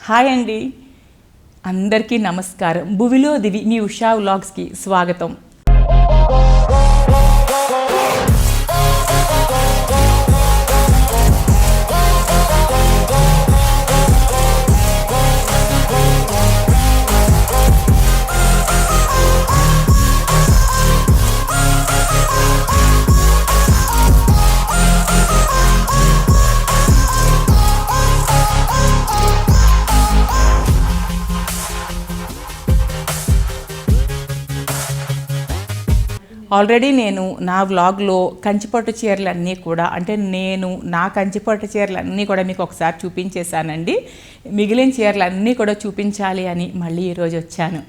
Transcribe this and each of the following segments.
Hi అండి, అందరికీ నమస్కారం. భువిలో దివి మీ ఉషా వ్లాగ్స్కి స్వాగతం. ఆల్రెడీ నేను నా వ్లాగ్లో కంచిపట్టు చీరలన్నీ కూడా నా కంచిపట్టు చీరలన్నీ కూడా మీకు ఒకసారి చూపించేశానండి. మిగిలిన చీరలన్నీ కూడా చూపించాలి అని మళ్ళీ ఈరోజు వచ్చాను.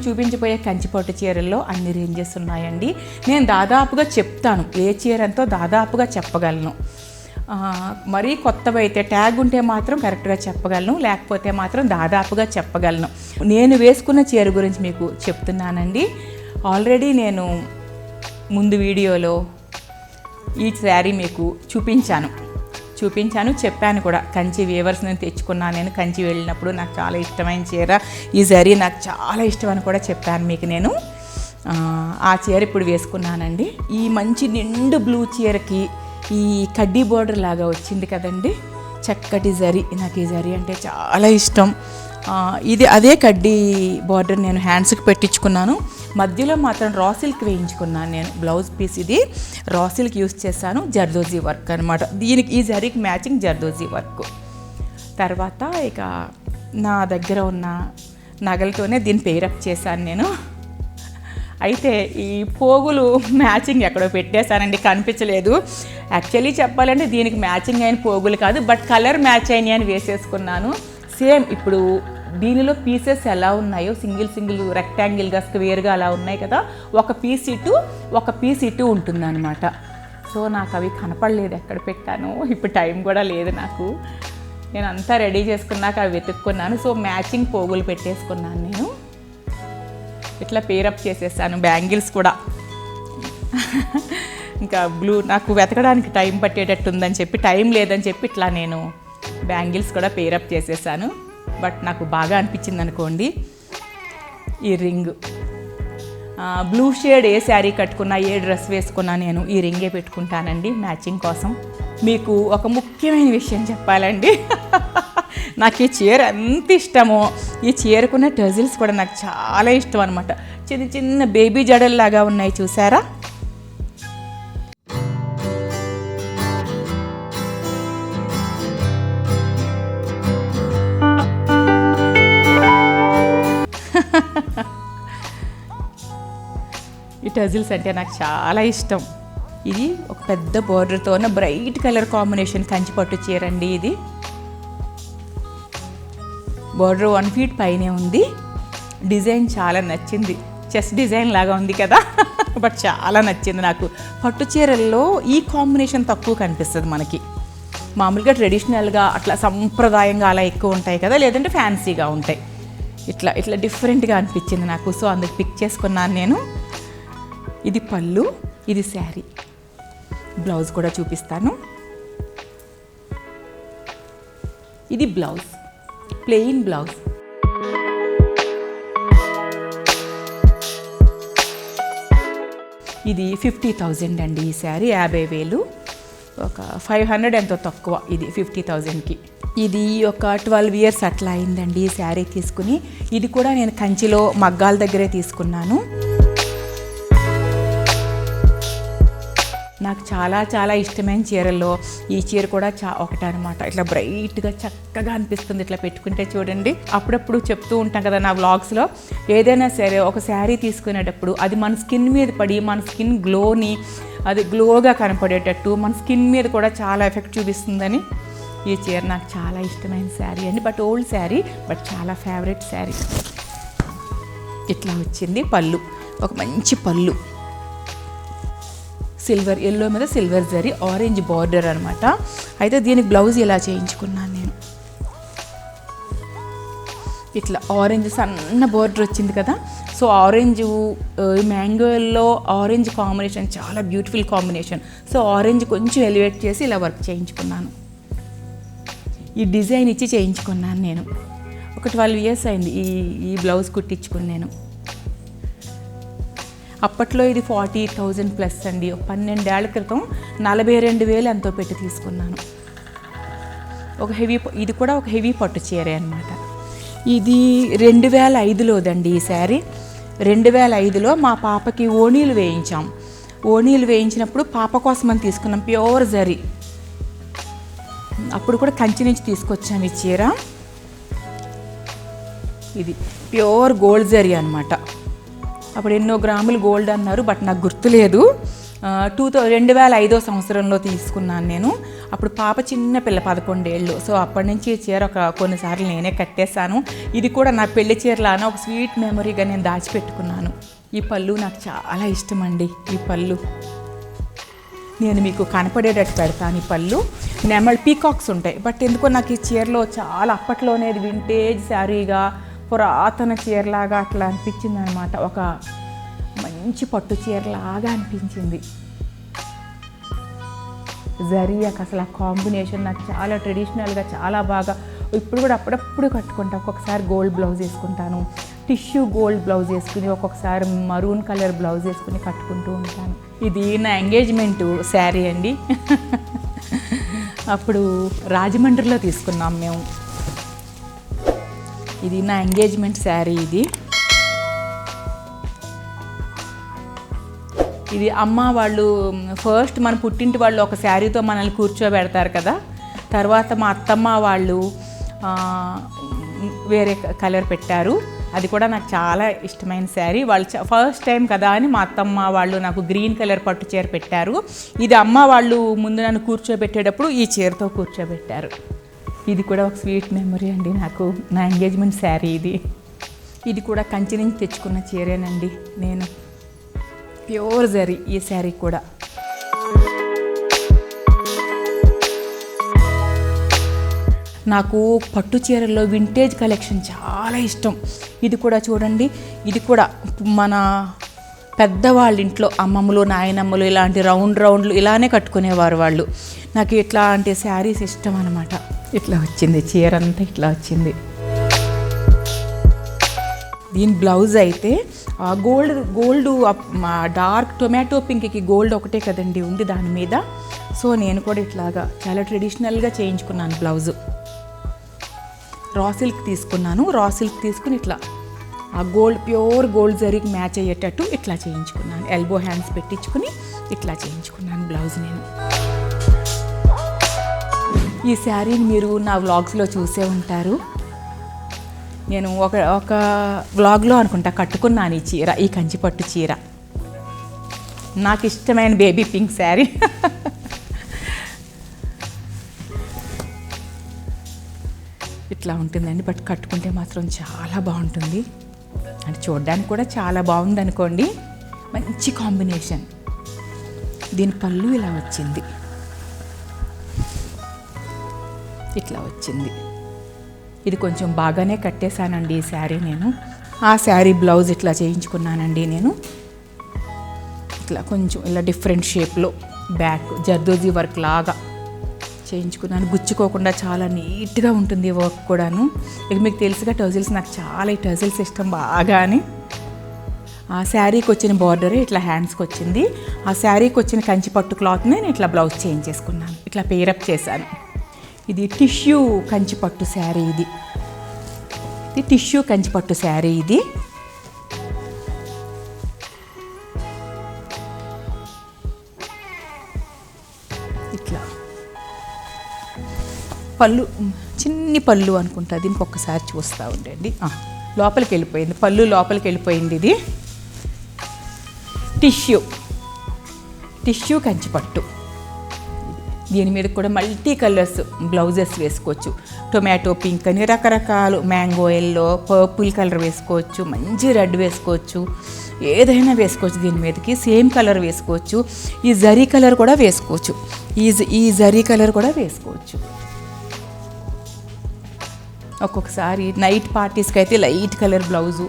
చూపించబోయే కంచిపట్టు చీరల్లో అన్ని రేంజెస్ ఉన్నాయండి. నేను దాదాపుగా చెప్తాను, ఏ చీర ఎంతో దాదాపుగా చెప్పగలను. మరీ కొత్తవి అయితే ట్యాగ్ ఉంటే మాత్రం కరెక్ట్గా చెప్పగలను, లేకపోతే మాత్రం దాదాపుగా చెప్పగలను. నేను వేసుకున్న చీర గురించి మీకు చెప్తున్నానండి. ఆల్రెడీ నేను ముందు వీడియోలో ఈ శారీ మీకు చెప్పాను కూడా. కంచి వీవర్స్ నేను తెచ్చుకున్నాను. నేను కంచి వెళ్ళినప్పుడు నాకు చాలా ఇష్టమైన చీర ఈ శారీ, నాకు చాలా ఇష్టం అని కూడా చెప్పాను మీకు నేను. ఆ చీర ఇప్పుడు వేసుకున్నానండి. ఈ మంచి నిండు బ్లూ చీరకి ఈ కడ్డీ బోర్డర్ లాగా వచ్చింది కదండి, చక్కటి జరీ. నాకు ఈ జరీ అంటే చాలా ఇష్టం. ఇది అదే కడ్డీ బార్డర్ నేను హ్యాండ్స్కి పెట్టించుకున్నాను. మధ్యలో మాత్రం రా సిల్క్ వేయించుకున్నాను నేను. బ్లౌజ్ పీస్ ఇది రా సిల్క్ యూస్ చేశాను. జర్దోజీ వర్క్ అనమాట. దీనికి ఈ జరీకి మ్యాచింగ్ జర్దోజీ వర్క్. తర్వాత ఇక నా దగ్గర ఉన్న నగలతోనే దీన్ని పేరప్ చేశాను నేను. అయితే ఈ పోగులు మ్యాచింగ్ ఎక్కడో పెట్టేశానండి, కనిపించలేదు. యాక్చువల్లీ చెప్పాలంటే దీనికి మ్యాచింగ్ అయిన పోగులు కాదు, బట్ కలర్ మ్యాచ్ అయినాయి అని వేసేసుకున్నాను. సేమ్ ఇప్పుడు దీనిలో పీసెస్ ఎలా ఉన్నాయో సింగిల్ రెక్టాంగిల్గా స్క్వేర్గా అలా ఉన్నాయి కదా, ఒక పీస్ ఇటు ఉంటుందన్నమాట. సో నాకు అవి కనపడలేదు ఎక్కడ పెట్టాను. ఇప్పుడు టైం కూడా లేదు నాకు. నేను అంతా రెడీ చేసుకున్నాక అవి వెతుక్కున్నాను. సో మ్యాచింగ్ పోగులు పెట్టేసుకున్నాను నేను. ఇట్లా పేరప్ చేసేసాను. బ్యాంగిల్స్ కూడా ఇంకా బ్లూ నాకు వెతకడానికి టైం పట్టేటట్టు ఉందని చెప్పి, టైం లేదని చెప్పి ఇట్లా నేను బ్యాంగిల్స్ కూడా పేరప్ చేసేసాను. బట్ నాకు బాగా అనిపించింది అనుకోండి ఈ రింగ్. బ్లూ షేడ్ ఏ శారీ కట్టుకున్నా, ఏ డ్రెస్ వేసుకున్నా నేను ఈ రింగే పెట్టుకుంటానండి మ్యాచింగ్ కోసం. మీకు ఒక ముఖ్యమైన విషయం చెప్పాలండి. నాకు ఈ చీర ఎంత ఇష్టమో, ఈ చీరకున్న టజిల్స్ కూడా నాకు చాలా ఇష్టం అనమాట. చిన్న బేబీ జడల్లాగా ఉన్నాయి, చూసారా? ఈ టజిల్స్ అంటే నాకు చాలా ఇష్టం. ఇది ఒక పెద్ద బోర్డర్తో ఉన్న బ్రైట్ కలర్ కాంబినేషన్ కంచిపట్టు చీర అండి. ఇది బోర్డర్ 1 ఫీట్ పైనే ఉంది. డిజైన్ చాలా నచ్చింది. చెస్ డిజైన్ లాగా ఉంది కదా, బట్ చాలా నచ్చింది నాకు. పట్టు చీరల్లో ఈ కాంబినేషన్ తక్కువ కనిపిస్తుంది మనకి. మామూలుగా ట్రెడిషనల్గా అట్లా సంప్రదాయంగా అలా ఎక్కువ ఉంటాయి కదా, లేదంటే ఫ్యాన్సీగా ఉంటాయి. ఇట్లా డిఫరెంట్గా అనిపించింది నాకు. సో అందుకు పిక్ చేసుకున్నాను నేను. ఇది పళ్ళు, ఇది శారీ. బ్లౌజ్ కూడా చూపిస్తాను. ఇది బ్లౌజ్, ప్లెయిన్ బ్లౌజ్. ఇది 50,000 అండి. ఈ శారీ 50,000, ఒక 500 ఎంతో తక్కువ. ఇది 50,000కి. ఇది ఒక 12 years అట్లా అయిందండి ఈ శారీ తీసుకుని. ఇది కూడా నేను కంచిలో మగ్గాల దగ్గరే తీసుకున్నాను. నాకు చాలా ఇష్టమైన చీరల్లో ఈ చీర కూడా ఒకటనమాట. ఇట్లా బ్రైట్గా చక్కగా అనిపిస్తుంది ఇట్లా పెట్టుకుంటే. చూడండి, అప్పుడప్పుడు చెప్తూ ఉంటాం కదా నా వ్లాగ్స్లో, ఏదైనా సరే ఒక శారీ తీసుకునేటప్పుడు అది మన స్కిన్ మీద పడి మన స్కిన్ అది గ్లోగా కనపడేటట్టు మన స్కిన్ మీద కూడా చాలా ఎఫెక్ట్ చూపిస్తుందని ఈ చీర నాకు చాలా ఇష్టమైన శారీ అండి. బట్ ఓల్డ్ శారీ, బట్ చాలా ఫేవరెట్ శారీ. ఇట్లా వచ్చింది పళ్ళు, ఒక మంచి పళ్ళు. సిల్వర్, ఎల్లో మీద సిల్వర్ జరీ, ఆరెంజ్ బార్డర్ అనమాట. అయితే దీనికి బ్లౌజ్ ఇలా చేయించుకున్నాను నేను. ఇట్లా ఆరెంజ్ సన్న బార్డర్ వచ్చింది కదా. సో ఆరెంజ్, మ్యాంగోలో ఆరెంజ్ కాంబినేషన్ చాలా బ్యూటిఫుల్ కాంబినేషన్. సో ఆరెంజ్ కొంచెం ఎలివేట్ చేసి ఇలా వర్క్ చేయించుకున్నాను. ఈ డిజైన్ ఇచ్చి చేయించుకున్నాను నేను. ఒక 12 years అయింది ఈ బ్లౌజ్ కుట్టించుకుని నేను. అప్పట్లో ఇది 40,000 ప్లస్ అండి. 12 ఏళ్ల క్రితం 42,000 ఎంతో పెట్టి తీసుకున్నాను. ఇది కూడా ఒక హెవీ పట్టు చీరే అనమాట. ఇది 2005లోదండి ఈ శారీ. 2005లో మా పాపకి ఓణీలు వేయించాం. ఓణీలు వేయించినప్పుడు పాప కోసం అని తీసుకున్నాం, ప్యూర్ జరీ. అప్పుడు కూడా కంచి నుంచి తీసుకొచ్చాం ఈ చీర. ఇది ప్యూర్ గోల్డ్ జరీ అనమాట. అప్పుడు ఎన్నో గ్రాములు గోల్డ్ అన్నారు, బట్ నాకు గుర్తులేదు. 2005 సంవత్సరంలో తీసుకున్నాను నేను. అప్పుడు పాప చిన్న పిల్ల, 11 ఏళ్ళు. సో అప్పటి నుంచి ఈ చీర కొన్నిసార్లు నేనే కట్టేశాను. ఇది కూడా నా పెళ్లి చీరలానా ఒక స్వీట్ మెమరీగా నేను దాచిపెట్టుకున్నాను. ఈ పళ్ళు నాకు చాలా ఇష్టం అండి. ఈ పళ్ళు నేను మీకు కనపడేటట్టు పెడతాను. ఈ పళ్ళు నెమల్ పీకాక్స్ ఉంటాయి, బట్ ఎందుకో నాకు ఈ చీరలో చాలా అప్పట్లోనే వింటేజ్ శారీగా, పురాతన చీరలాగా అట్లా అనిపించింది అనమాట. ఒక మంచి పట్టు చీరలాగా అనిపించింది. జరీయాకి అసలు ఆ కాంబినేషన్ నాకు చాలా ట్రెడిషనల్గా చాలా బాగా. ఇప్పుడు కూడా అప్పుడప్పుడు కట్టుకుంటా. ఒక్కొక్కసారి గోల్డ్ బ్లౌజ్ వేసుకుంటాను, టిష్యూ గోల్డ్ బ్లౌజ్ వేసుకుని, ఒక్కొక్కసారి మరూన్ కలర్ బ్లౌజ్ వేసుకుని కట్టుకుంటూ ఉంటాను. ఇది నా ఎంగేజ్మెంట్ శారీ అండి. అప్పుడు రాజమండ్రిలో తీసుకున్నాం మేము. ఇది నా ఎంగేజ్మెంట్ శారీ. ఇది అమ్మ వాళ్ళు ఫస్ట్ మన పుట్టింటి వాళ్ళు ఒక శారీతో మనల్ని కూర్చోబెడతారు కదా. తర్వాత మా అత్తమ్మ వాళ్ళు వేరే కలర్ పెట్టారు. అది కూడా నాకు చాలా ఇష్టమైన శారీ. వాళ్ళు ఫస్ట్ టైం కదా అని మా అత్తమ్మ వాళ్ళు నాకు గ్రీన్ కలర్ పట్టు చీర పెట్టారు. ఇది అమ్మ వాళ్ళు ముందు నన్ను కూర్చోబెట్టేటప్పుడు ఈ చీరతో కూర్చోబెట్టారు. ఇది కూడా ఒక స్వీట్ మెమరీ అండి నాకు, నా ఎంగేజ్మెంట్ శారీ ఇది. ఇది కూడా కంచి నుంచి తెచ్చుకున్న చీరేనండి నేను. ప్యూర్ జరీ ఈ శారీ కూడా. నాకు పట్టు చీరల్లో వింటేజ్ కలెక్షన్ చాలా ఇష్టం. ఇది కూడా చూడండి, ఇది కూడా మన పెద్దవాళ్ళ ఇంట్లో అమ్మమ్మలు నాయనమ్మలు ఇలాంటి రౌండ్లు ఇలానే కట్టుకునేవారు వాళ్ళు. నాకు ఇట్లాంటి శారీస్ ఇష్టం అనమాట. ఇట్లా వచ్చింది చీర అంతా, ఇట్లా వచ్చింది. దీని బ్లౌజ్ అయితే గోల్డ్ డార్క్ టొమాటో పింక్కి గోల్డ్ ఒకటే కదండి ఉంది దాని మీద. సో నేను కూడా ఇట్లాగా చాలా ట్రెడిషనల్గా చేయించుకున్నాను బ్లౌజు. రా సిల్క్ తీసుకున్నాను. రా సిల్క్ తీసుకుని ఇట్లా ఆ గోల్డ్ ప్యూర్ గోల్డ్ జరీకి మ్యాచ్ అయ్యేటట్టు ఇట్లా చేయించుకున్నాను. ఎల్బో హ్యాండ్స్ పెట్టించుకుని ఇట్లా చేయించుకున్నాను బ్లౌజ్ నేను. ఈ శారీని మీరు నా వ్లాగ్స్లో చూసే ఉంటారు. నేను ఒక వ్లాగ్లో అనుకుంటా కట్టుకున్నాను ఈ చీర, ఈ కంచిపట్టు చీర. నాకు ఇష్టమైన బేబీ పింక్ శారీ. ఇట్లా ఉంటుందండి, బట్ కట్టుకుంటే మాత్రం చాలా బాగుంటుంది. అంటే చూడడానికి కూడా చాలా బాగుంది అనుకోండి. మంచి కాంబినేషన్. దీని పళ్ళు ఇలా వచ్చింది, ఇట్లా వచ్చింది. ఇది కొంచెం బాగానే కట్టేశానండి ఈ శారీ నేను. ఆ శారీ బ్లౌజ్ ఇట్లా చేయించుకున్నానండి నేను. ఇట్లా కొంచెం ఇలా డిఫరెంట్ షేప్లో బ్యాక్ జర్దోజీ వర్క్ లాగా చేయించుకున్నాను. గుచ్చుకోకుండా చాలా నీట్గా ఉంటుంది వర్క్ కూడాను. ఇక మీకు తెలుసుగా టజిల్స్, నాకు చాలా ఈ టజిల్స్ ఇష్టం బాగా అని. ఆ శారీకి వచ్చిన బార్డరే ఇట్లా హ్యాండ్స్కి వచ్చింది. ఆ శారీకి వచ్చిన కంచి పట్టు క్లాత్ని నేను ఇట్లా బ్లౌజ్ చేంజ్ చేసుకున్నాను, ఇట్లా పేరప్ చేశాను. ఇది టిష్యూ కంచిపట్టు శారీ. ఇది టిష్యూ కంచిపట్టు శారీ. ఇది ఇట్లా పళ్ళు, చిన్ని పళ్ళు అనుకుంటా. దీనికి ఒక్కసారి చూస్తూ ఉండండి. లోపలికి వెళ్ళిపోయింది పళ్ళు, లోపలికి వెళ్ళిపోయింది. ఇది టిష్యూ కంచిపట్టు. దీని మీద కూడా మల్టీ కలర్స్ బ్లౌజెస్ వేసుకోవచ్చు. టొమాటో పింక్ అని రకరకాలు, మ్యాంగో ఎల్లో, పర్పుల్ కలర్ వేసుకోవచ్చు, మంచి రెడ్ వేసుకోవచ్చు, ఏదైనా వేసుకోవచ్చు. దీని మీదకి సేమ్ కలర్ వేసుకోవచ్చు. ఈ జరీ కలర్ కూడా వేసుకోవచ్చు. ఈ జరీ కలర్ కూడా వేసుకోవచ్చు. ఒక్కొక్కసారి నైట్ పార్టీస్కి అయితే లైట్ కలర్ బ్లౌజు,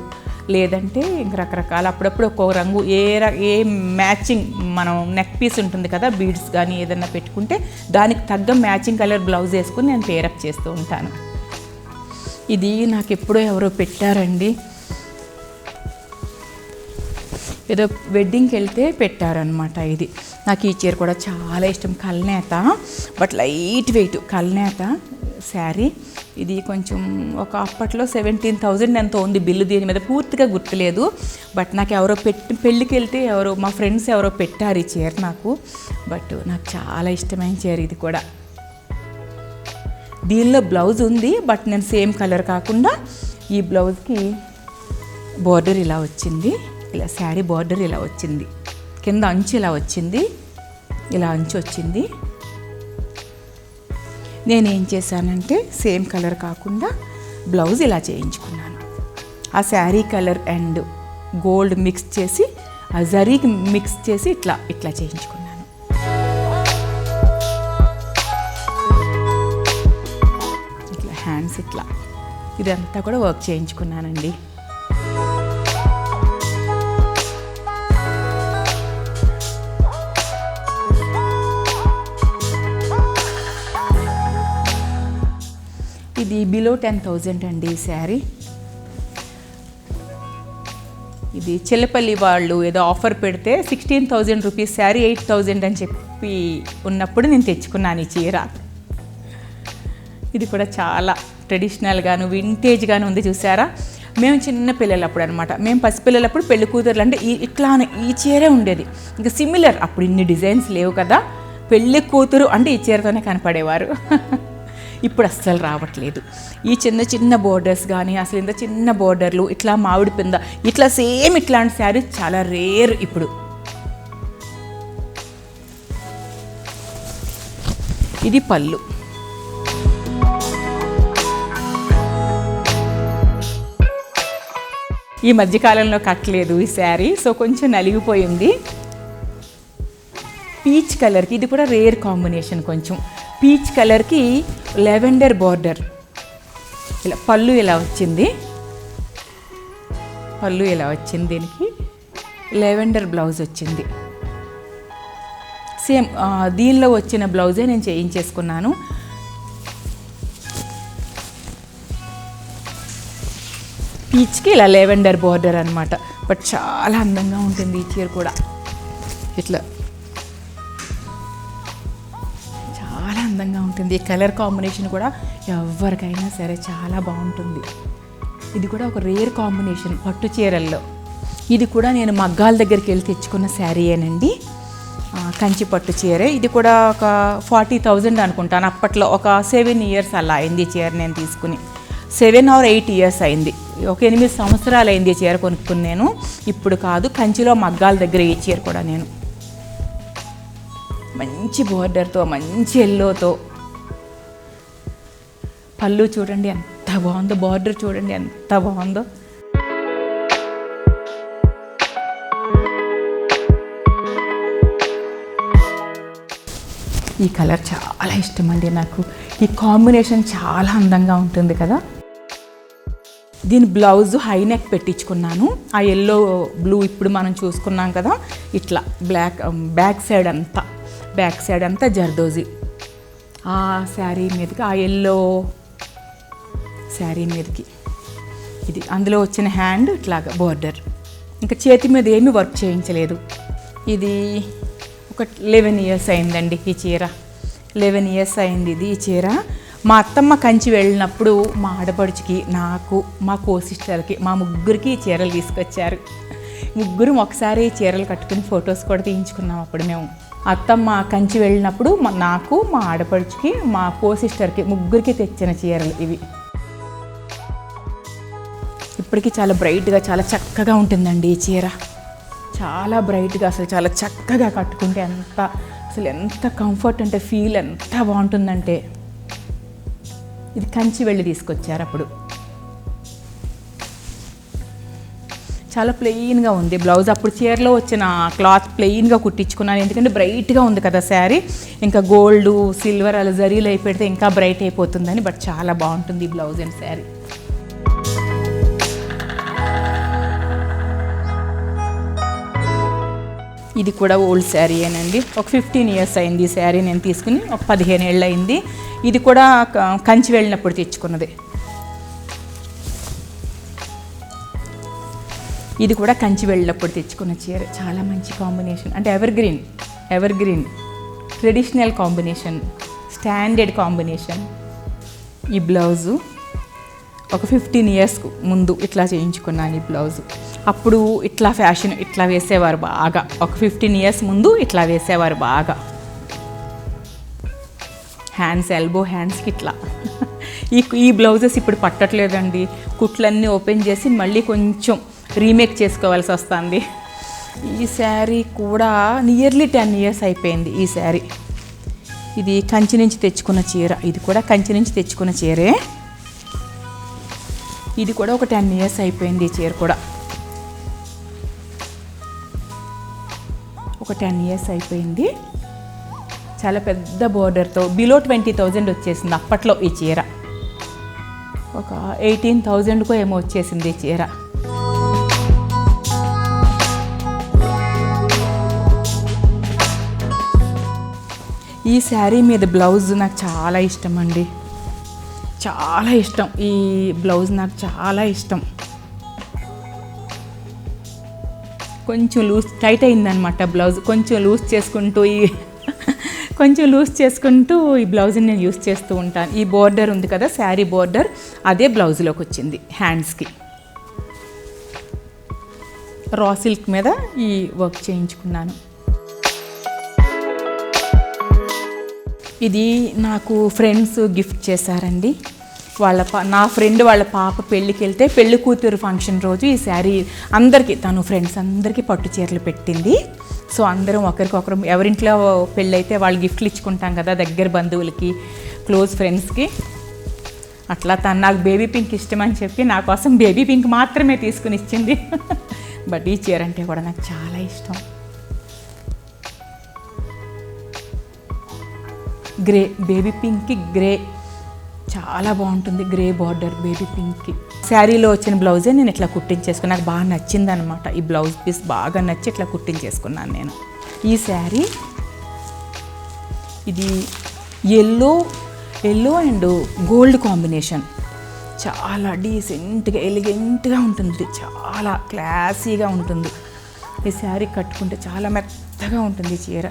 లేదంటే ఇంక రకరకాల అప్పుడప్పుడు ఒక్కొక్క రంగు ఏ మ్యాచింగ్ మనం నెక్ పీస్ ఉంటుంది కదా, బీడ్స్ కానీ ఏదన్నా పెట్టుకుంటే దానికి తగ్గ మ్యాచింగ్ కలర్ బ్లౌజ్ వేసుకుని నేను పేరప్ చేస్తూ ఉంటాను. ఇది నాకు ఎప్పుడో ఎవరో పెట్టారండి, ఏదో వెడ్డింగ్కి వెళ్తే పెట్టారనమాట. ఇది నాకు ఈ చీర కూడా చాలా ఇష్టం. కల్నేత, బట్ లైట్ వెయిట్ కల్నేత శారీ. ఇది కొంచెం ఒక అప్పట్లో 17,000 ఎంతో ఉంది బిల్లు. దీని మీద పూర్తిగా గుర్తులేదు, బట్ నాకు ఎవరో పెళ్ళికి వెళ్తే ఎవరో మా ఫ్రెండ్స్ ఎవరో పెట్టారు ఈ చీర నాకు. బట్ నాకు చాలా ఇష్టమైన చీర ఇది కూడా. దీనిలో బ్లౌజ్ ఉంది, బట్ నేను సేమ్ కలర్ కాకుండా ఈ బ్లౌజ్కి బార్డర్ ఇలా వచ్చింది. ఇలా శారీ బార్డర్ ఇలా వచ్చింది, కింద అంచు ఇలా వచ్చింది, ఇలా అంచు వచ్చింది. నేనేం చేశానంటే సేమ్ కలర్ కాకుండా బ్లౌజ్ ఇలా చేయించుకున్నాను. ఆ sari colour and gold mix చేసి, ఆ జరీకి మిక్స్ చేసి ఇట్లా చేయించుకున్నాను. ఇట్లా హ్యాండ్స్ ఇట్లా ఇదంతా కూడా వర్క్ చేయించుకున్నానండి. ఇది బిలో 10,000 అండి ఈ శారీ. ఇది చెల్లపల్లి వాళ్ళు ఏదో ఆఫర్ పెడితే 16,000 రూపీస్ శారీ 8,000 అని చెప్పి ఉన్నప్పుడు నేను తెచ్చుకున్నాను ఈ చీర. ఇది కూడా చాలా ట్రెడిషనల్గాను వింటేజ్గాను ఉంది, చూసారా. మేము చిన్న పిల్లలప్పుడు అనమాట, మేము పసిపిల్లలప్పుడు పెళ్లి కూతుర్లు అంటే ఇట్లానే ఈ చీరే ఉండేది. ఇంకా సిమిలర్, అప్పుడు ఇన్ని డిజైన్స్ లేవు కదా, పెళ్లి కూతురు అంటే ఈ చీరతోనే కనపడేవారు. ఇప్పుడు అస్సలు రావట్లేదు. ఈ చిన్న చిన్న బోర్డర్స్ కానీ, అసలు ఇంత చిన్న బోర్డర్లు, ఇట్లా మామిడి పింద, ఇట్లా సేమ్ ఇట్లాంటి శారీస్ చాలా రేర్ ఇప్పుడు. ఇది పళ్ళు. ఈ మధ్యకాలంలో కట్టలేదు ఈ శారీ, సో కొంచెం నలిగిపోయింది. పీచ్ కలర్కి, ఇది కూడా రేర్ కాంబినేషన్. కొంచెం పీచ్ కలర్కి లెవెండర్ బార్డర్, ఇలా పళ్ళు ఇలా వచ్చింది. పళ్ళు ఇలా వచ్చింది, దీనికి లెవెండర్ బ్లౌజ్ వచ్చింది. సేమ్ దీనిలో వచ్చిన బ్లౌజే నేను చేయించేసుకున్నాను. పీచ్కి ఇలా లెవెండర్ బార్డర్ అనమాట. బట్ చాలా అందంగా ఉంటుంది ఈ చీర కూడా. ఇట్లా చాలా అందంగా ఉంటుంది. ఈ కలర్ కాంబినేషన్ కూడా ఎవరికైనా సరే చాలా బాగుంటుంది. ఇది కూడా ఒక రేర్ కాంబినేషన్ పట్టు చీరల్లో. ఇది కూడా నేను మగ్గాల దగ్గరికి వెళ్ళి తెచ్చుకున్న శారీయేనండి, కంచి పట్టు చీరే. ఇది కూడా ఒక 40,000 అనుకుంటాను. అప్పట్లో ఒక 7 years అలా అయింది చీర నేను తీసుకుని. 7 or 8 years అయింది. ఒక 8 సంవత్సరాలు అయింది ఈ చీర కొనుక్కుని నేను. ఇప్పుడు కాదు, కంచిలో మగ్గాల దగ్గర ఈ చీర కూడా నేను. మంచి బోర్డర్తో, మంచి ఎల్లోతో. పళ్ళు చూడండి ఎంత బాగుందో, బార్డర్ చూడండి ఎంత బాగుందో. ఈ కలర్ చాలా ఇష్టం అండి నాకు. ఈ కాంబినేషన్ చాలా అందంగా ఉంటుంది కదా. దీని బ్లౌజ్ హై నెక్ పెట్టించుకున్నాను. ఆ ఎల్లో బ్లూ ఇప్పుడు మనం చూసుకున్నాం కదా, ఇట్లా బ్యాక్ సైడ్ అంతా జర్దోజీ. ఆ శారీ మీదకి, ఆ ఎల్లో శారీ మీదకి ఇది అందులో వచ్చిన హ్యాండ్ ఇట్లాగా బోర్డర్. ఇంకా చేతి మీద ఏమీ వర్క్ చేయించలేదు. ఇది ఒక 11 years అయిందండి ఈ చీర. 11 years అయింది ఇది ఈ చీర. మా అత్తమ్మ కంచి వెళ్ళినప్పుడు మా ఆడపడుచుకి, నాకు, మా సిస్టర్కి, మా ముగ్గురికి ఈ చీరలు తీసుకొచ్చారు. ముగ్గురం ఒకసారి ఈ చీరలు కట్టుకుని ఫొటోస్ కూడా తీయించుకున్నాం. అప్పుడు మేము అత్తమ్మ కంచి వెళ్ళినప్పుడు నాకు, మా ఆడపడుచుకి, మా సిస్టర్కి ముగ్గురికి తెచ్చిన చీరలు ఇవి. ఇప్పటికీ చాలా బ్రైట్గా, చాలా చక్కగా ఉంటుందండి ఈ చీర. చాలా బ్రైట్గా, అసలు చాలా చక్కగా కట్టుకుంటే అంత అసలు ఎంత కంఫర్ట్ అంటే ఫీల్ ఎంత బాగుంటుందంటే. ఇది కంచి వెళ్ళి తీసుకొచ్చారు అప్పుడు. చాలా ప్లెయిన్గా ఉంది బ్లౌజ్. అప్పుడు చీరలో వచ్చిన క్లాత్ ప్లెయిన్గా కుట్టించుకున్నాను, ఎందుకంటే బ్రైట్గా ఉంది కదా శారీ. ఇంకా గోల్డ్ సిల్వర్ అలా జరీలు అయి పెడితే ఇంకా బ్రైట్ అయిపోతుందని. బట్ చాలా బాగుంటుంది ఈ బ్లౌజ్ అండ్ శారీ. ఇది కూడా ఓల్డ్ శారీ ఏనండి. ఒక 15 years అయింది ఈ శారీ నేను తీసుకుని. ఒక 15 ఏళ్ళు అయింది. ఇది కూడా కంచి వెళ్ళినప్పుడు తెచ్చుకున్నది. ఇది కూడా కంచి వెళ్ళినప్పుడు తెచ్చుకున్న చీర. చాలా మంచి కాంబినేషన్, అంటే ever green traditional combination, standard combination. ఈ బ్లౌజు ఒక 15 years ముందు ఇట్లా చేయించుకున్నాను ఈ బ్లౌజు. అప్పుడు ఇట్లా ఫ్యాషన్ ఇట్లా వేసేవారు బాగా. ఒక 15 years ముందు ఇట్లా వేసేవారు బాగా. హ్యాండ్స్, ఎల్బో హ్యాండ్స్కి ఇట్లా. ఈ బ్లౌజెస్ ఇప్పుడు పట్టట్లేదండి. కుట్లన్నీ ఓపెన్ చేసి మళ్ళీ కొంచెం రీమేక్ చేసుకోవాల్సి వస్తుంది. ఈ శారీ కూడా నియర్లీ 10 years అయిపోయింది ఈ శారీ. ఇది కంచి నుంచి తెచ్చుకున్న చీర. ఇది కూడా కంచి నుంచి తెచ్చుకున్న చీరే. ఇది కూడా ఒక 10 years అయిపోయింది ఈ చీర కూడా. ఒక 10 years అయిపోయింది. చాలా పెద్ద బోర్డర్తో బిలో 20,000 వచ్చేసింది అప్పట్లో ఈ చీర. ఒక 18,000కో ఏమో వచ్చేసింది ఈ చీర. ఈ శారీ మీద బ్లౌజ్ నాకు చాలా ఇష్టం అండి, చాలా ఇష్టం. ఈ బ్లౌజ్ నాకు చాలా ఇష్టం. కొంచెం లూజ్ టైట్ అయిందనమాట బ్లౌజ్. కొంచెం లూజ్ చేసుకుంటూ ఈ బ్లౌజ్ని నేను యూస్ చేస్తూ ఉంటాను. ఈ బోర్డర్ ఉంది కదా శారీ బోర్డర్, అదే బ్లౌజ్లోకి వచ్చింది హ్యాండ్స్కి. రా సిల్క్ మీద ఈ వర్క్ చేయించుకున్నాను. ఇది నాకు ఫ్రెండ్స్ గిఫ్ట్ చేశారండి. నా ఫ్రెండ్ వాళ్ళ పాప పెళ్ళికి వెళ్తే పెళ్లి కూతురు ఫంక్షన్ రోజు ఈ శారీ అందరికీ, తను ఫ్రెండ్స్ అందరికీ పట్టు చీరలు పెట్టింది. సో అందరం ఒకరికొకరు ఎవరింట్లో పెళ్ళి అయితే వాళ్ళు గిఫ్ట్లు ఇచ్చుకుంటాం కదా, దగ్గర బంధువులకి, క్లోజ్ ఫ్రెండ్స్కి. అట్లా తను నాకు బేబీ పింక్ ఇష్టం అని చెప్పి నా కోసం బేబీ పింక్ మాత్రమే తీసుకుని ఇచ్చింది. బట్ ఈ చీర అంటే కూడా నాకు చాలా ఇష్టం. గ్రే, బేబీ పింక్కి గ్రే చాలా బాగుంటుంది. గ్రే బార్డర్ బేబీ పింక్కి. శారీలో వచ్చిన బ్లౌజే నేను ఇట్లా కుట్టించేసుకున్నాను. నాకు బాగా నచ్చింది అనమాట. ఈ బ్లౌజ్ పీస్ బాగా నచ్చి ఇట్లా కుట్టించేసుకున్నాను నేను. ఈ శారీ ఇది ఎల్లో అండ్ గోల్డ్ కాంబినేషన్. చాలా డీసెంట్గా ఎలిగెంట్గా ఉంటుంది, చాలా క్లాసీగా ఉంటుంది. ఈ శారీ కట్టుకుంటే చాలా మెత్తగా ఉంటుంది చీర.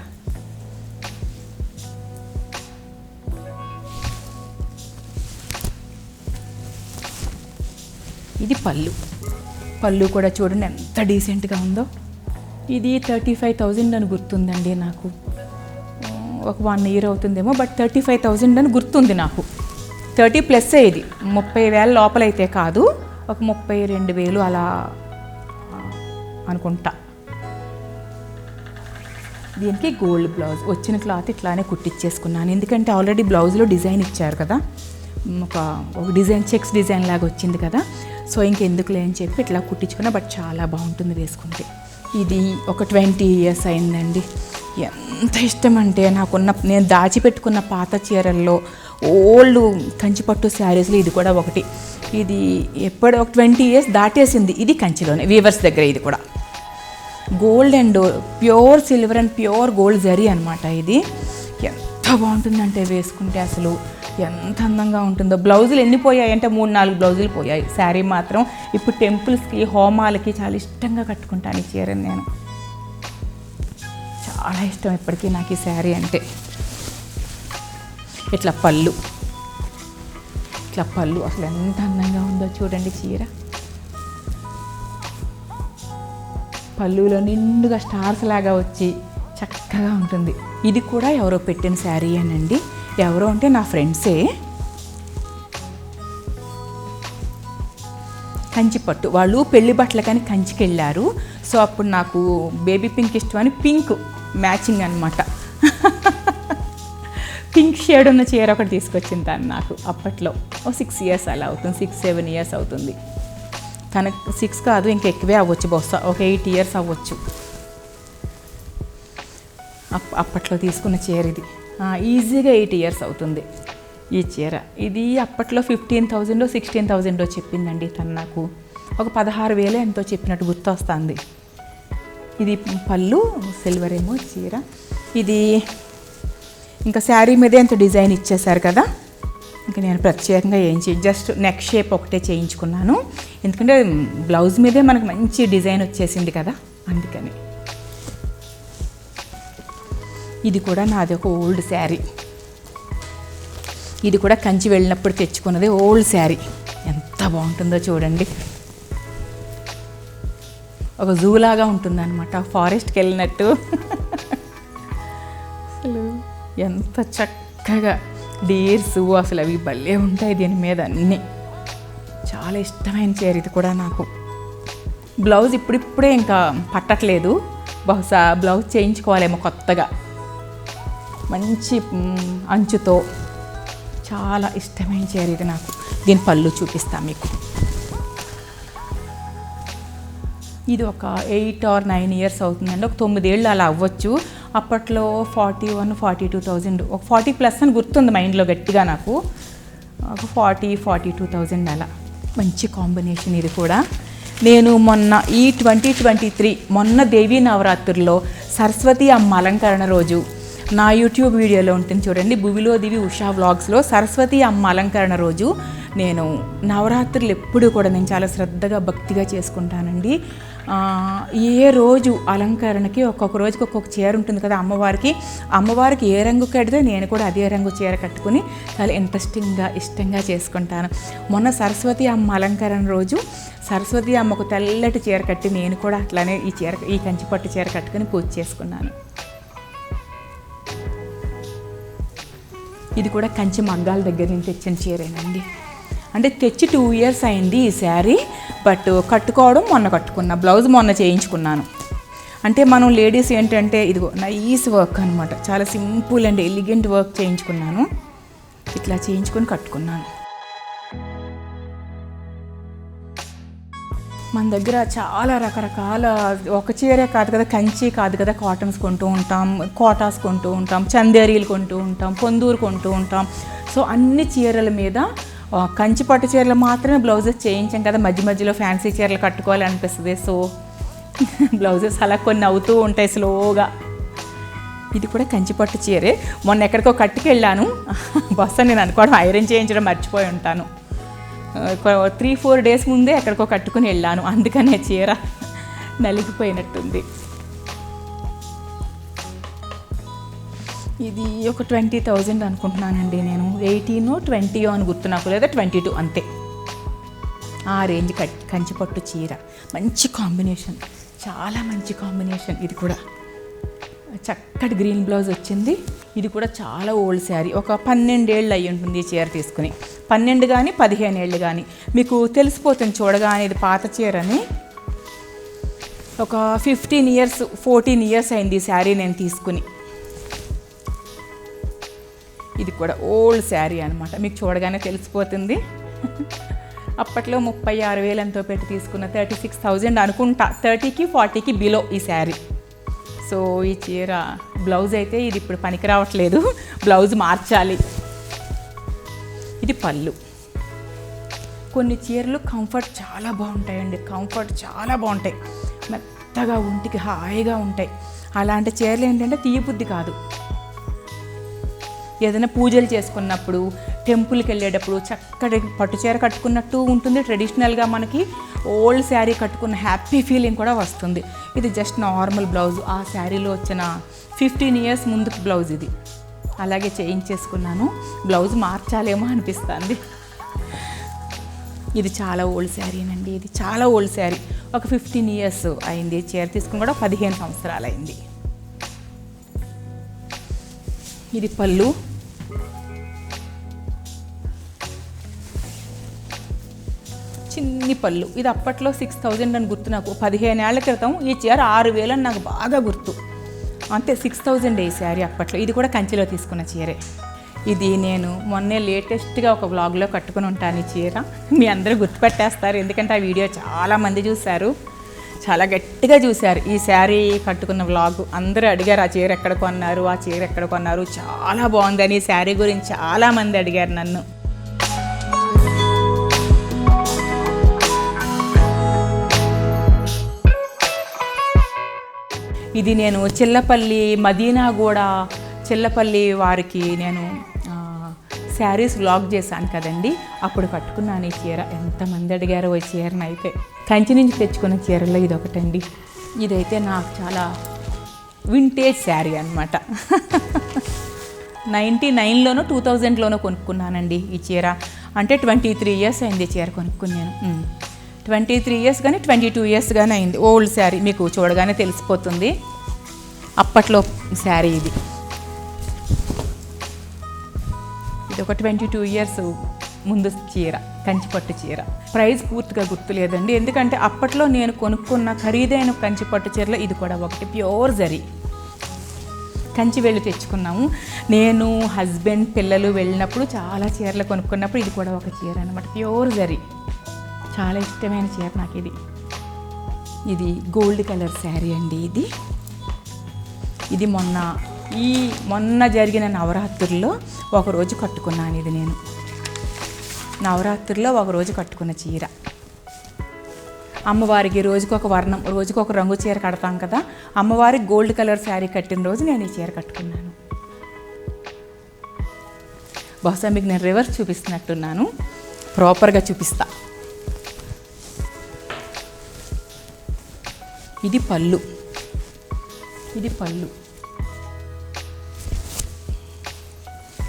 ఇది పళ్ళు కూడా చూడండి ఎంత డీసెంట్గా ఉందో. ఇది 35,000 అని గుర్తుందండి నాకు. ఒక 1 year అవుతుందేమో, బట్ 35,000 అని గుర్తుంది నాకు. 30+ ఇది, 30,000 లోపలైతే కాదు, ఒక 32,000 అలా అనుకుంటా. దీనికి గోల్డ్ బ్లౌజ్. వచ్చిన క్లాత్ ఇట్లానే కుట్టించేసుకున్నాను, ఎందుకంటే ఆల్రెడీ బ్లౌజ్లో డిజైన్ ఇచ్చారు కదా, ఒక డిజైన్ చెక్స్ డిజైన్ లాగా వచ్చింది కదా. సో ఇంకెందుకులే అని చెప్పి ఇట్లా కుట్టించుకున్నా. బట్ చాలా బాగుంటుంది వేసుకుంటే. ఇది ఒక 20 years అయిందండి. ఎంత ఇష్టం అంటే నేను దాచిపెట్టుకున్న పాత చీరల్లో ఓల్డ్ కంచిపట్టు శారీస్లో ఇది కూడా ఒకటి. ఇది ఎప్పుడో ఒక 20 years దాటేసింది. ఇది కంచిలోనే, వీవర్స్ దగ్గర. ఇది కూడా gold and pure silver and pure gold zari అనమాట. ఇది ఎంత బాగుంటుందంటే వేసుకుంటే అసలు ఎంత అందంగా ఉంటుందో. బ్లౌజులు ఎన్ని పోయాయంటే 3-4 బ్లౌజులు పోయాయి. శారీ మాత్రం ఇప్పుడు టెంపుల్స్కి, హోమాలకి చాలా ఇష్టంగా కట్టుకుంటాను ఈ చీరని నేను. చాలా ఇష్టం ఇప్పటికీ నాకు ఈ శారీ అంటే. ఇట్లా పళ్ళు అసలు ఎంత అందంగా ఉందో చూడండి చీర. పళ్ళులో నిండుగా స్టార్స్ లాగా వచ్చి చక్కగా ఉంటుంది. ఇది కూడా ఎవరో పెట్టిన శారీ అనండి. ఎవరో అంటే నా ఫ్రెండ్సే. కంచిపట్టు వాళ్ళు పెళ్లి బట్టలకని కంచికి వెళ్ళారు. సో అప్పుడు నాకు బేబీ పింక్ ఇష్టం అని పింక్ మ్యాచింగ్ అనమాట. పింక్ షేడ్ ఉన్న చీర ఒకటి తీసుకొచ్చింది తను నాకు అప్పట్లో. 6 ఇయర్స్ అలా అవుతుంది, 6-7 ఇయర్స్ అవుతుంది. తనకు 6 కాదు, ఇంకా ఎక్కువే అవ్వచ్చు, బహుశా ఒక 8 ఇయర్స్ అవ్వచ్చు. అప్పట్లో తీసుకున్న చీర ఇది. ఈజీగా 8 ఇయర్స్ అవుతుంది ఈ చీర. ఇది అప్పట్లో 15,000 16,000 చెప్పిందండి తను నాకు. ఒక 16,000 ఎంతో చెప్పినట్టు గుర్తొస్తుంది. ఇది పళ్ళు, సిల్వర్ ఏమో చీర. ఇది ఇంకా శారీ మీదే ఎంత డిజైన్ ఇచ్చేసారు కదా, ఇంకా నేను ప్రత్యేకంగా ఏం జస్ట్ నెక్ షేప్ ఒకటే చేయించుకున్నాను. ఎందుకంటే బ్లౌజ్ మీదే మనకు మంచి డిజైన్ వచ్చేసింది కదా, అందుకని. ఇది కూడా నాది ఒక ఓల్డ్ శారీ. ఇది కూడా కంచి వెళ్ళినప్పుడు తెచ్చుకున్నది ఓల్డ్ శారీ. ఎంత బాగుంటుందో చూడండి. ఒక జూలాగా ఉంటుందన్నమాట, ఫారెస్ట్కి వెళ్ళినట్టు. అసలు ఎంత చక్కగా డీర్స్ అసలు అవి భలే ఉంటాయి దీని మీద అన్నీ. చాలా ఇష్టమైన చీర ఇది కూడా నాకు. బ్లౌజ్ ఇప్పుడిప్పుడే ఇంకా పట్టట్లేదు, బహుశా బ్లౌజ్ చేయించుకోవాలేమో కొత్తగా, మంచి అంచుతో. చాలా ఇష్టమైన చీర ఇది నాకు. దీని పళ్ళు చూపిస్తాను మీకు. ఇది ఒక 8 or 9 ఇయర్స్ అవుతుందండి, ఒక 9 ఏళ్ళు అలా అవ్వచ్చు. అప్పట్లో 41,000-42,000, ఒక 40+ అని గుర్తుంది మైండ్లో గట్టిగా నాకు. ఒక 40,000-42,000 అలా. మంచి కాంబినేషన్ ఇది కూడా. నేను మొన్న ఈ 2023 మొన్న దేవీ నవరాత్రుల్లో సరస్వతి అమ్మ అలంకరణ రోజు నా యూట్యూబ్ వీడియోలో ఉంటుంది చూడండి, భువిలో దివి ఉషా వ్లాగ్స్లో సరస్వతి అమ్మ అలంకరణ రోజు నేను నవరాత్రులు ఎప్పుడు కూడా నేను చాలా శ్రద్ధగా భక్తిగా చేసుకుంటానండి. ఏ రోజు అలంకరణకి ఒక్కొక్క రోజుకి ఒక్కొక్క చీర ఉంటుంది కదా అమ్మవారికి ఏ రంగు కడితే నేను కూడా అదే రంగు చీర కట్టుకుని చాలా ఇష్టంగా చేసుకుంటాను. మొన్న సరస్వతి అమ్మ అలంకరణ రోజు సరస్వతి అమ్మకు తెల్లటి చీర కట్టి నేను కూడా అట్లానే ఈ కంచిపట్టు చీర కట్టుకుని పూజ చేసుకున్నాను. ఇది కూడా కంచి మగ్గాల దగ్గర నుంచి తెచ్చిన చీరేనండి. అంటే తెచ్చి 2 ఇయర్స్ అయింది ఈ శారీ, బట్ కట్టుకోవడం మొన్న కట్టుకున్నా. బ్లౌజ్ మొన్న చేయించుకున్నాను. అంటే మనం లేడీస్ ఏంటంటే ఇదిగో నైస్ వర్క్ అనమాట, చాలా సింపుల్ అండ్ ఎలిగెంట్ వర్క్ చేయించుకున్నాను. ఇట్లా చేయించుకొని కట్టుకున్నాను. మన దగ్గర చాలా రకరకాల, ఒక చీరే కాదు కదా, కంచి కాదు కదా, కాటన్స్ కొంటూ ఉంటాం, కోటాస్ కొంటూ ఉంటాం, చందేరీలు కొంటూ ఉంటాం, పొందూరు కొంటూ ఉంటాం. సో అన్ని చీరల మీద కంచి పట్టు చీరలు మాత్రమే బ్లౌజెస్ చేయించాం కదా, మధ్యలో ఫ్యాన్సీ చీరలు కట్టుకోవాలి అనిపిస్తుంది. సో బ్లౌజెస్ అలా కొన్ని అవుతూ ఉంటాయి స్లోగా. ఇది కూడా కంచి పట్టు చీరే. మొన్న ఎక్కడికో కట్టుకెళ్ళాను, బహుశా నేను అనుకోవడం ఐరన్ చేయించడం మర్చిపోయి ఉంటాను. 3-4 డేస్ ముందే ఎక్కడికో కట్టుకుని వెళ్ళాను, అందుకనే చీర నలిగిపోయినట్టుంది. ఇది ఒక 20,000 అనుకుంటున్నానండి నేను. 18-20 అని గుర్తు నాకు, లేదా 22 అంతే. ఆ రేంజ్ కంచిపట్టు చీర. మంచి కాంబినేషన్, చాలా మంచి కాంబినేషన్. ఇది కూడా చక్కటి గ్రీన్ బ్లౌజ్ వచ్చింది. ఇది కూడా చాలా ఓల్డ్ శారీ, ఒక 12 ఏళ్ళు అయ్యి ఉంటుంది ఈ చీర తీసుకుని. 12 కానీ 15 ఏళ్ళు కానీ మీకు తెలిసిపోతుంది చూడగానే ఇది పాత చీర అని. ఒక 15 ఇయర్స్ 14 ఇయర్స్ అయింది ఈ శారీ నేను తీసుకుని. ఇది కూడా ఓల్డ్ శారీ అనమాట, మీకు చూడగానే తెలిసిపోతుంది. అప్పట్లో 36,000 ఎంతో పెట్టి తీసుకున్న, 36,000 అనుకుంటా, 30కి 40కి బిలో ఈ శారీ. సో ఈ చీర బ్లౌజ్ అయితే ఇది ఇప్పుడు పనికి రావట్లేదు, బ్లౌజ్ మార్చాలి. ఇది పళ్ళు. కొన్ని చీరలు కంఫర్ట్ చాలా బాగుంటాయండి, చాలా బాగుంటాయి, మెత్తగా ఒంటికి హాయిగా ఉంటాయి. అలాంటి చీరలు ఏంటంటే తీయబుద్ధి కాదు. ఏదైనా పూజలు చేసుకున్నప్పుడు, టెంపుల్కి వెళ్ళేటప్పుడు చక్కటి పట్టు చీర కట్టుకున్నట్టు ఉంటుంది. ట్రెడిషనల్గా మనకి ఓల్డ్ శారీ కట్టుకున్న హ్యాపీ ఫీలింగ్ కూడా వస్తుంది. ఇది జస్ట్ నార్మల్ బ్లౌజ్, ఆ శారీలో వచ్చిన 15 ఇయర్స్ ముందుకు బ్లౌజ్ ఇది. అలాగే చేయించేసుకున్నాను, బ్లౌజ్ మార్చాలేమో అనిపిస్తుంది. ఇది చాలా ఓల్డ్ శారీనండి, ఇది చాలా ఓల్డ్ శారీ. ఒక 15 ఇయర్స్ అయింది చీర తీసుకుని కూడా, 15 సంవత్సరాలు అయింది. ఇది పళ్ళు. చిన్ని పళ్ళు. ఇది అప్పట్లో 6,000 అని గుర్తు నాకు. 15 ఏళ్ల క్రితం ఈ చీర 6,000 అని నాకు బాగా గుర్తు. అంతే 6000 ఈ శారీ అప్పట్లో. ఇది కూడా కంచిలో తీసుకున్న చీరే. ఇది నేను మొన్నే లేటెస్ట్గా ఒక వ్లాగ్లో కట్టుకుని ఉంటాను ఈ చీర. మీ అందరూ గుర్తుపెట్టేస్తారు, ఎందుకంటే ఆ వీడియో చాలామంది చూశారు, చాలా గట్టిగా చూశారు ఈ శారీ కట్టుకున్న వ్లాగ్. అందరూ అడిగారు ఆ చీర ఎక్కడ కొన్నారు, ఆ చీర ఎక్కడ కొన్నారు, చాలా బాగుందని ఈ శారీ గురించి చాలామంది అడిగారు నన్ను. ఇది నేను చిల్లపల్లి మదీనాగూడ చిల్లపల్లి వారికి నేను శారీస్ వ్లాగ్ చేశాను కదండి, అప్పుడు కట్టుకున్నాను ఈ చీర. ఎంతమంది అడిగారో ఈ చీరను అయితే. కంచి నుంచి తెచ్చుకున్న చీరలో ఇది ఒకటండి. ఇదైతే నాకు చాలా వింటేజ్ శారీ అనమాట. 99లోనో 2000లోనో కొనుక్కున్నానండి ఈ చీర. అంటే 23 ఇయర్స్ అయింది చీర కొనుక్కున్నాను. 23 ఇయర్స్ కానీ 22 ఇయర్స్ కానీ అయింది. ఓల్డ్ శారీ, మీకు చూడగానే తెలిసిపోతుంది అప్పట్లో శారీ ఇది. ఇది ఒక 22 ఇయర్స్ ముందు చీర, కంచిపట్టు చీర. ప్రైస్ పూర్తిగా గుర్తులేదండి, ఎందుకంటే అప్పట్లో నేను కొనుక్కున్న ఖరీదైన కంచిపట్టు చీరలో ఇది కూడా ఒకటి. ప్యూర్ జరీ, కంచి వెళ్ళి తెచ్చుకున్నాము. నేను హస్బెండ్ పిల్లలు వెళ్ళినప్పుడు చాలా చీరలు కొనుక్కున్నప్పుడు ఇది కూడా ఒక చీర అనమాట. ప్యూర్ జరీ, చాలా ఇష్టమైన చీర నాకు ఇది. ఇది గోల్డ్ కలర్ శారీ అండి. ఇది మొన్న జరిగిన నవరాత్రుల్లో ఒకరోజు కట్టుకున్నాను. ఇది నేను నవరాత్రుల్లో ఒకరోజు కట్టుకున్న చీర. అమ్మవారికి రోజుకొక వర్ణం, రోజుకొక రంగు చీర కడతాం కదా, అమ్మవారికి గోల్డ్ కలర్ శారీ కట్టిన రోజు నేను ఈ చీర కట్టుకున్నాను. బహుశా మీకు నేను రివర్స్ చూపిస్తున్నట్టున్నాను, ప్రాపర్గా చూపిస్తా. ఇది పళ్ళు,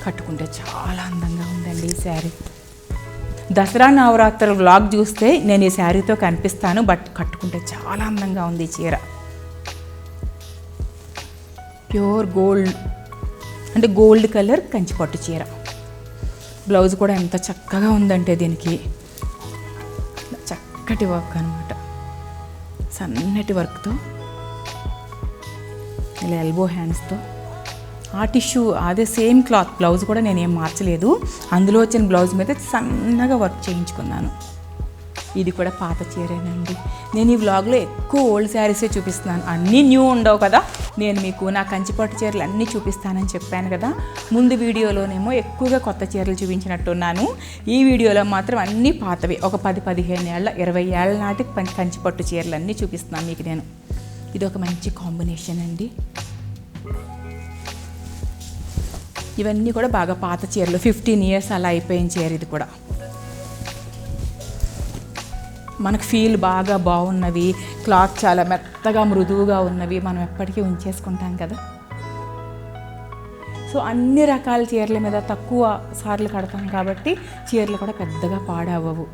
కట్టుకుంటే చాలా అందంగా ఉందండి ఈ శారీ. దసరా నవరాత్రుల వ్లాగ్ చూస్తే నేను ఈ శారీతో కనిపిస్తాను, బట్ కట్టుకుంటే చాలా అందంగా ఉంది ఈ చీర. ప్యూర్ గోల్డ్, అంటే గోల్డ్ కలర్ కంచిపట్టు చీర. బ్లౌజ్ కూడా ఎంత చక్కగా ఉందంటే దీనికి చక్కటి వర్క్ అనమాట, సన్నటి వర్క్తో, ఇలా ఎల్బో హ్యాండ్స్తో. ఆ టిష్యూ అదే సేమ్ క్లాత్, బ్లౌజ్ కూడా నేనేం మార్చలేదు, అందులో వచ్చిన బ్లౌజ్ మీద సన్నగా వర్క్ చేయించుకున్నాను. ఇది కూడా పాత చీరేనండి. నేను ఈ వ్లాగ్లో ఎక్కువ ఓల్డ్ శారీసే చూపిస్తున్నాను, అన్నీ న్యూ ఉండవు కదా. నేను మీకు నా కంచిపట్టు చీరలు అన్నీ చూపిస్తానని చెప్పాను కదా. ముందు వీడియోలోనేమో ఎక్కువగా కొత్త చీరలు చూపించినట్టున్నాను, ఈ వీడియోలో మాత్రం అన్నీ పాతవి. ఒక 10-15 ఏళ్ళ 20 ఏళ్ళ నాటి కంచిపట్టు చీరలు అన్నీ చూపిస్తున్నాను మీకు నేను. ఇది ఒక మంచి కాంబినేషన్ అండి. ఇవన్నీ కూడా బాగా పాత చీరలు, 15 ఇయర్స్ అలా అయిపోయిన చీర. ఇది కూడా మనకు ఫీల్ బాగా బాగున్నవి, క్లాత్ చాలా మెత్తగా మృదువుగా ఉన్నవి మనం ఎప్పటికీ ఉంచేసుకుంటాం కదా. సో అన్ని రకాల చీరల మీద తక్కువ సార్లు కడతాం కాబట్టి చీరలు కూడా పెద్దగా పాడవవు.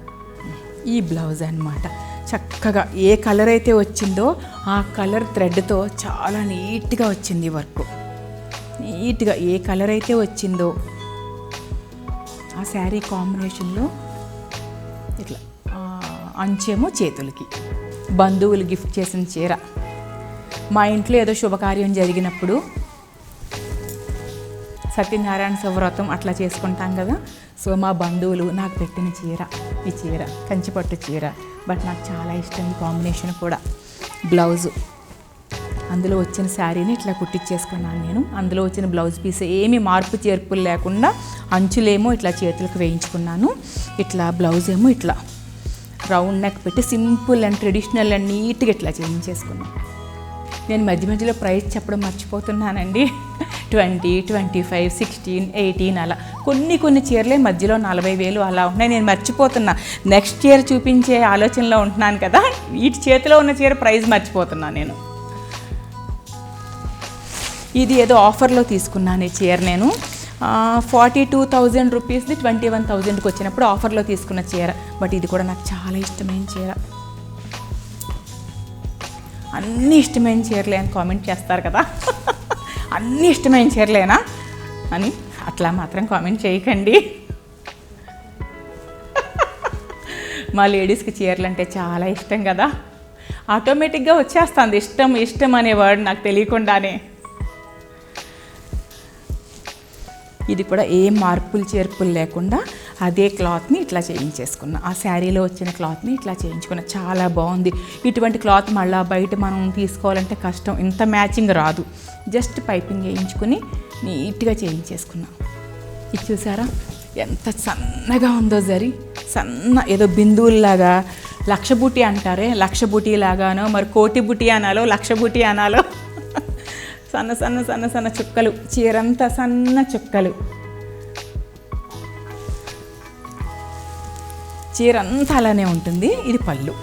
ఈ బ్లౌజ్ అన్నమాట, చక్కగా ఏ కలర్ అయితే వచ్చిందో ఆ కలర్ థ్రెడ్తో చాలా నీట్గా వచ్చింది వర్క్. నీట్గా ఏ కలర్ అయితే వచ్చిందో ఆ శారీ కాంబినేషన్లో ఇట్లా అంచేమో చేతులకి. బంధువులు గిఫ్ట్ చేసిన చీర. మా ఇంట్లో ఏదో శుభకార్యం జరిగినప్పుడు, సత్యనారాయణ వ్రతం అట్లా చేసుకుంటాం కదా, సో మా బంధువులు నాకు పెట్టిన చీర ఈ చీర, కంచిపట్టు చీర. బట్ నాకు చాలా ఇష్టం ఈ కాంబినేషన్ కూడా. బ్లౌజు అందులో వచ్చిన శారీని ఇట్లా కుట్టించేసుకున్నాను నేను. అందులో వచ్చిన బ్లౌజ్ పీస్ ఏమీ మార్పు చేర్పులు లేకుండా అంచులేమో ఇట్లా చేతులకు వేయించుకున్నాను. ఇట్లా బ్లౌజ్ ఏమో ఇట్లా రౌండ్ నెక్ పెట్టి సింపుల్ అండ్ ట్రెడిషనల్ అండ్ నీట్గా ఇట్లా చేయించేసుకున్నాను. నేను మధ్య మధ్యలో ప్రైస్ చెప్పడం మర్చిపోతున్నానండి. 20, 25, 16, 18 అలా కొన్ని చీరలే మధ్యలో 40,000 అలా ఉన్నాయి. నేను మర్చిపోతున్నా, నెక్స్ట్ ఇయర్ చూపించే ఆలోచనలో ఉంటున్నాను కదా, వీటి చేతిలో ఉన్న చీర ప్రైస్ మర్చిపోతున్నాను నేను. ఇది ఏదో ఆఫర్లో తీసుకున్నాను ఈ చీర నేను. 42,000 రూపీస్ది 21,000కి వచ్చినప్పుడు ఆఫర్లో తీసుకున్న చీర. బట్ ఇది కూడా నాకు చాలా ఇష్టమైన చీర. అన్నీ ఇష్టమైన చీరలే అని కామెంట్ చేస్తారు కదా, అన్నీ ఇష్టమైన చీరలేనా అని అట్లా మాత్రం కామెంట్ చేయకండి. మా లేడీస్కి చీరలు అంటే చాలా ఇష్టం కదా, ఆటోమేటిక్గా వచ్చేస్తుంది ఇష్టం అనే వర్డ్ నాకు తెలియకుండానే. ఇది కూడా ఏ మార్పులు చేర్పులు లేకుండా అదే క్లాత్ని ఇట్లా చేయించేసుకున్నా. ఆ శారీలో వచ్చిన క్లాత్ని ఇట్లా చేయించుకున్నా. చాలా బాగుంది. ఇటువంటి క్లాత్ మళ్ళీ బయట మనం తీసుకోవాలంటే కష్టం, ఇంత మ్యాచింగ్ రాదు. జస్ట్ పైపింగ్ వేయించుకుని నీట్గా చేయించేసుకున్నా. ఇది చూసారా ఎంత సన్నగా ఉందో జరీ, సన్న ఏదో బిందువుల్లాగా. లక్ష బూటీ అంటారే, లక్ష బూటీ లాగానో మరి కోటి బూటీ అనాలో లక్ష బూటీ అనాలో. సన్న సన్న సన్న సన్న చుక్కలు, చీరంతా సన్న చుక్కలు. చీరంతా అలానే ఉంటుంది. ఇది పళ్ళు,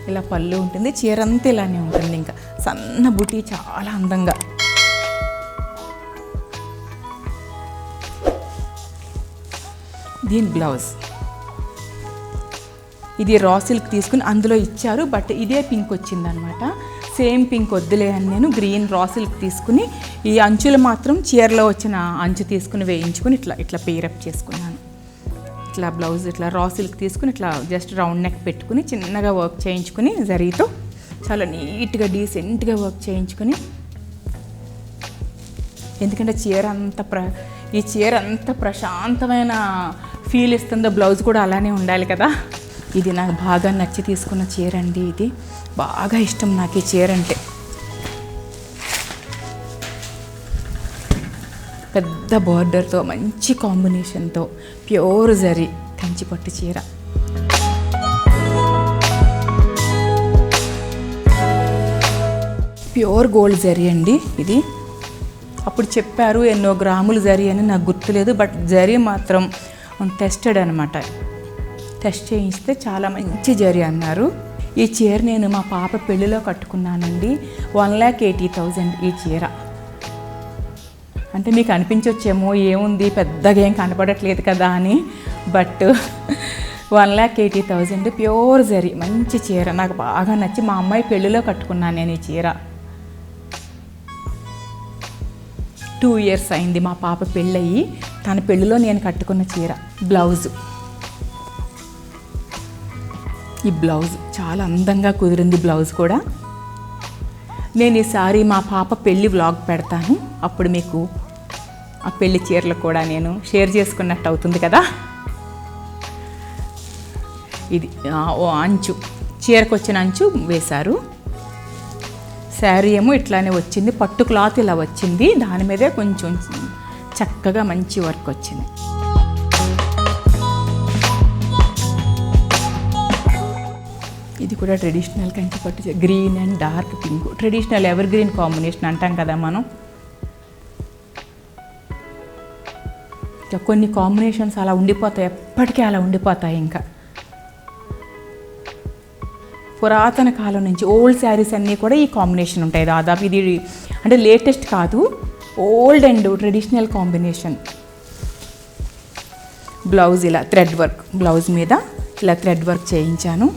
ఇలా పళ్ళు ఉంటుంది. చీరంతా ఇలానే ఉంటుంది. ఇంకా సన్న బూటీ చాలా అందంగా. దీని బ్లౌజ్ ఇది రా సిల్క్ తీసుకుని అందులో ఇచ్చారు, బట్ ఇదే పింక్ వచ్చిందనమాట. సేమ్ పింక్ వద్దులే అని నేను గ్రీన్ రా సిల్క్ తీసుకుని ఈ అంచులు మాత్రం చీరలో వచ్చిన అంచు తీసుకుని వేయించుకుని ఇట్లా ఇట్లా పేరప్ చేసుకున్నాను. ఇట్లా బ్లౌజ్ ఇట్లా రా సిల్క్ తీసుకుని ఇట్లా జస్ట్ రౌండ్ నెక్ పెట్టుకుని చిన్నగా వర్క్ చేయించుకుని జరీతో చాలా నీట్గా డీసెంట్గా వర్క్ చేయించుకుని, ఎందుకంటే ఈ చీర అంత ప్రశాంతమైన ఫీల్ ఇస్తుందో బ్లౌజ్ కూడా అలానే ఉండాలి కదా. ఇది నాకు బాగా నచ్చి తీసుకున్న చీర అండి. ఇది బాగా ఇష్టం నాకు ఈ చీర అంటే. పెద్ద బార్డర్తో మంచి కాంబినేషన్తో ప్యూర్ జరీ కంచిపట్టు చీర. ప్యూర్ గోల్డ్ జరీ అండి ఇది. అప్పుడు చెప్పారు ఎన్నో గ్రాములు జరీ అని, నాకు గుర్తులేదు, బట్ జరీ మాత్రం టెస్టెడ్ అనమాట. టెస్ట్ చేయిస్తే చాలా మంచి జరీ అన్నారు. ఈ చీర నేను మా పాప పెళ్ళిలో కట్టుకున్నానండి. 1,80,000 ఈ చీర. అంటే మీకు అనిపించవచ్చేమో ఏముంది పెద్దగా ఏం కనపడట్లేదు కదా అని, బట్ 1,80,000 ప్యూర్ జరీ మంచి చీర. నాకు బాగా నచ్చి మా అమ్మాయి పెళ్ళిలో కట్టుకున్నాను నేను ఈ చీర. 2 years అయింది మా పాప పెళ్ళయి, తన పెళ్ళిలో నేను కట్టుకున్న చీర. బ్లౌజు, ఈ బ్లౌజ్ చాలా అందంగా కుదిరింది. బ్లౌజ్ కూడా నేను ఈసారి మా పాప పెళ్ళి వ్లాగ్ పెడతాను, అప్పుడు మీకు ఆ పెళ్లి చీరలు కూడా నేను షేర్ చేసుకున్నట్టు అవుతుంది కదా. ఇది అంచు, చీరకు వచ్చిన అంచు వేశారు. శారీ ఏమో ఇట్లానే వచ్చింది, పట్టు క్లాత్ ఇలా వచ్చింది, దాని మీదే కొంచెం చక్కగా మంచి వర్క్ వచ్చింది. ఇది కూడా traditional Kanchipattu, green and dark pink, traditional ever green combination అంటాం కదా మనం. కొన్ని కాంబినేషన్స్ అలా ఉండిపోతాయి, ఎప్పటికీ అలా ఉండిపోతాయి. ఇంకా పురాతన కాలం నుంచి ఓల్డ్ శారీస్ అన్నీ కూడా ఈ కాంబినేషన్ ఉంటాయి దాదాపు. ఇది అంటే లేటెస్ట్ కాదు, old and traditional combination. Blouse ఇలా థ్రెడ్ వర్క్, బ్లౌజ్ మీద ఇలా థ్రెడ్ వర్క్ చేయించాను.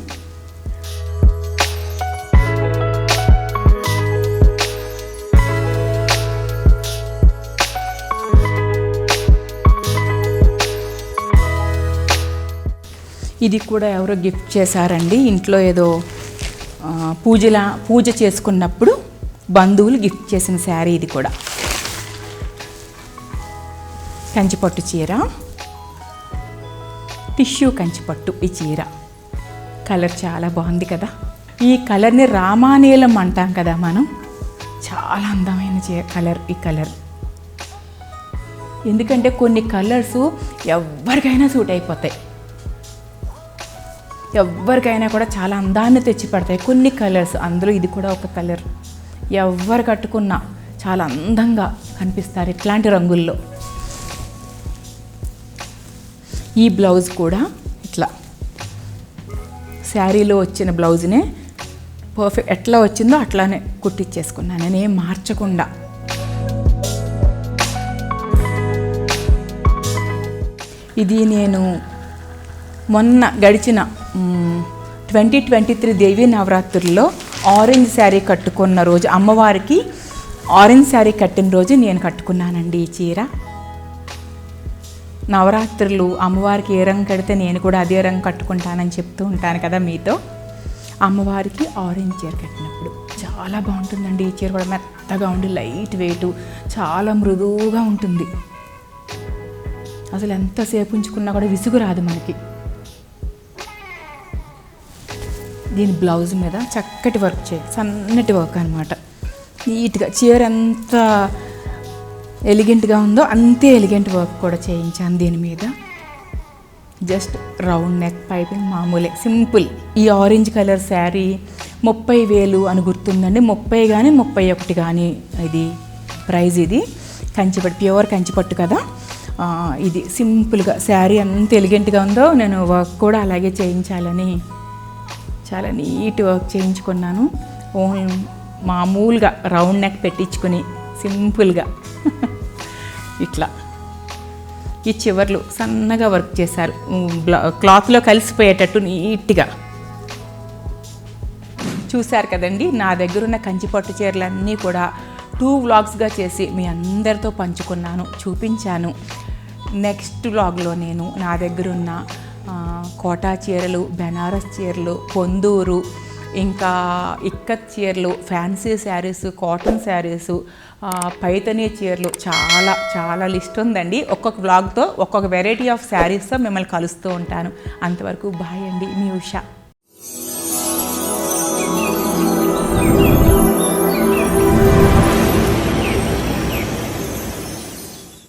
ఇది కూడా ఎవరో గిఫ్ట్ చేశారండి. ఇంట్లో ఏదో పూజ చేసుకున్నప్పుడు బంధువులు గిఫ్ట్ చేసిన శారీ. ఇది కూడా కంచిపట్టు చీర, టిష్యూ కంచిపట్టు ఈ చీర. కలర్ చాలా బాగుంది కదా. ఈ కలర్ని రామానీలం అంటాం కదా మనం. చాలా అందమైన కలర్ ఈ కలర్. ఎందుకంటే కొన్ని కలర్స్ ఎవరికైనా సూట్ అయిపోతాయి, ఎవరికైనా కూడా చాలా అందాన్ని తెచ్చి పెడతాయి కొన్ని కలర్స్. అందులో ఇది కూడా ఒక కలర్. ఎవరు కట్టుకున్నా చాలా అందంగా కనిపిస్తారు ఇట్లాంటి రంగుల్లో. ఈ బ్లౌజ్ కూడా ఇట్లా శారీలో వచ్చిన బ్లౌజ్నే పర్ఫెక్ట్ ఎట్లా వచ్చిందో అట్లానే కుట్టించేసుకున్నాను నేనేం మార్చకుండా. ఇది నేను మొన్న గడిచిన 2023 దేవీ నవరాత్రుల్లో ఆరెంజ్ శారీ కట్టుకున్న రోజు, అమ్మవారికి ఆరెంజ్ శారీ కట్టిన రోజు నేను కట్టుకున్నానండి ఈ చీర. నవరాత్రులు అమ్మవారికి ఏ రంగు కడితే నేను కూడా అదే రంగు కట్టుకుంటానని చెప్తూ ఉంటాను కదా మీతో. అమ్మవారికి ఆరెంజ్ చీర కట్టినప్పుడు చాలా బాగుంటుందండి ఈ చీర కూడా. మెత్తగా ఉండి లైట్ వెయిట్, చాలా మృదువుగా ఉంటుంది. అసలు ఎంతసేపు ఉంచుకున్నా కూడా విసుగు రాదు మనకి. దీని బ్లౌజ్ మీద చక్కటి వర్క్ సన్నటి వర్క్ అనమాట. నీట్గా చీర ఎంత ఎలిగెంట్గా ఉందో అంతే ఎలిగెంట్ వర్క్ కూడా చేయించాను దీని మీద. జస్ట్ రౌండ్ నెక్ పైపింగ్ మామూలే, సింపుల్. ఈ ఆరెంజ్ కలర్ శారీ 30,000 అని గుర్తుందండి. 30 కానీ 31 కానీ ఇది ప్రైజ్. ఇది కంచిపట్టు, ప్యూర్ కంచిపట్టు కదా. ఇది సింపుల్గా శారీ ఎంత ఎలిగెంట్గా ఉందో నేను వర్క్ కూడా అలాగే చేయించాలని చాలా నీట్ వర్క్ చేయించుకున్నాను. ఓన్లీ మామూలుగా రౌండ్ నెక్ పెట్టించుకొని సింపుల్గా ఇట్లా ఈ చివర్లు సన్నగా వర్క్ చేశారు, క్లాత్లో కలిసిపోయేటట్టు నీట్గా. చూశారు కదండి, నా దగ్గర ఉన్న కంచిపట్టు చీరలన్నీ కూడా 2 వ్లాగ్స్గా చేసి మీ అందరితో పంచుకున్నాను, చూపించాను. నెక్స్ట్ వ్లాగ్లో నేను నా దగ్గర ఉన్న కోటా చీరలు, బెనారస్ చీరలు, పొందూరు, ఇంకా ఇక్కత్ చీరలు, ఫ్యాన్సీ శారీస్, కాటన్ శారీసు, పైతనీ చీరలు, చాలా చాలా లిస్ట్ ఉందండి. ఒక్కొక్క వ్లాగ్తో ఒక్కొక్క వెరైటీ ఆఫ్ శారీస్తో మిమ్మల్ని కలుస్తూ ఉంటాను. అంతవరకు బాయ్ అండి, మీ ఉషా.